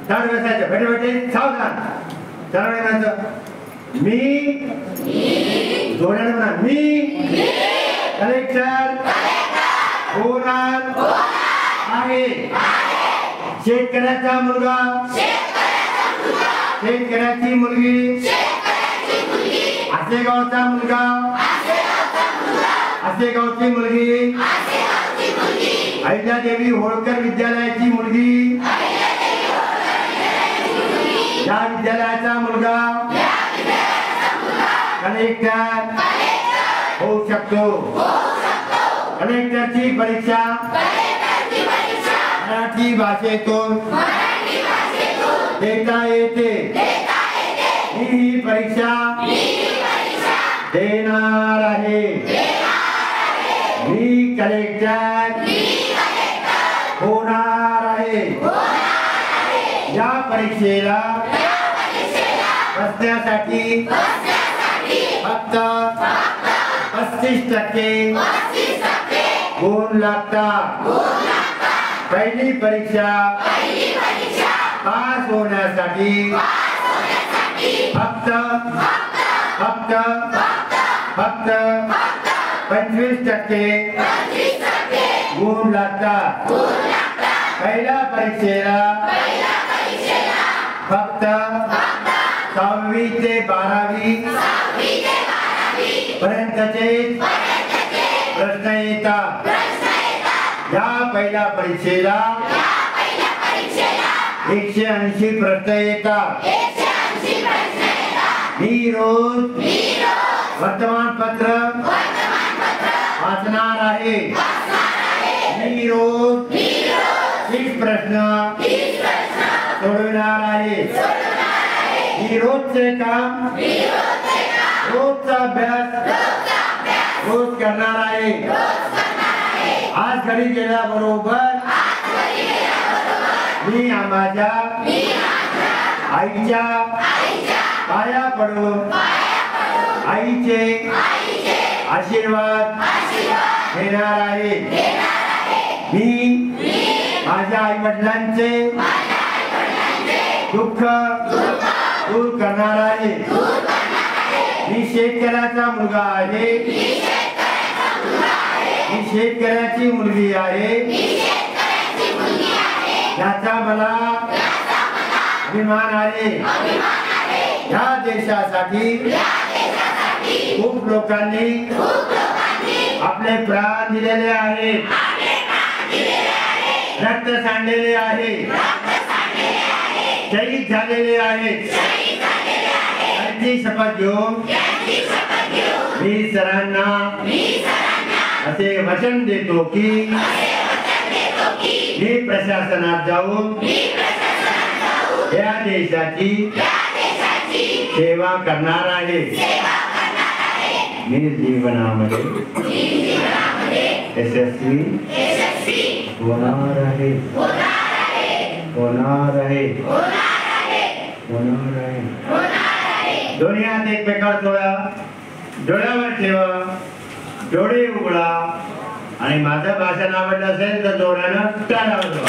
ताड बसायचं भेटे भेटे सावधान सर्वांनी म्हणायचं मी जोड्याने म्हणा मी कलेक्टर होणार आहे शेतकऱ्याचा मुलगा शेतकऱ्याची मुलगी आसेगावचा मुलगा आसेगावची मुलगी अहिल्यादेवी होळकर विद्यालयाची मुलगी या विद्यालयाचा मुलगा कलेक्टर होऊ शकतो कलेक्टरची परीक्षा मराठी भाषेतून देता येते ही परीक्षा देणार आहे मी कलेक्टर होणार आहे या परीक्षेला बसण्यासाठी फक्त 35% गुण लागतात पहिली परीक्षा पास होण्यासाठी फक्त 25% गुण लागतात पहिल्या परीक्षेला फक्त 6वी ते 12वी पर्यंतचे प्रश्न येतात या पहिल्या परीक्षेला 180 प्रश्न येतात मी रोज वर्तमानपत्र वाचणार आहे मी रोज 30 प्रश्न सोडवणार आहे मी रोजचे काम रोजचा अभ्यास रोज करणार आहे आज घरी गेल्याबरोबर मी माझ्या आईच्या पाया पडून आईचे आशीर्वाद घेणार आहे मी माझ्या आई वडिलांचे दुःख दूर करणार आहे मी शेतकऱ्याचा मुलगा आहे मी शेतकऱ्याची मुलगी आहे याचा मला अभिमान आहे या देशासाठी खूप लोकांनी आपले प्राण दिलेले आहेत रक्त सांडलेले आहे शहीद झालेले आहेत त्यांची शपथ घेऊन मी सरांना असे वचन देतो की मी प्रशासनात जाऊन या देशाची सेवा करणार आहे मी जीवनामध्ये यशस्वी होणार आहे होणार आहे होणार आहे दोन्ही हात एकमेकावर जोडा डोळ्यावर ठेवा डोळे उघडा आणि माझं भाषण आवडलं असेल तर जोरानं टाळा वाजवा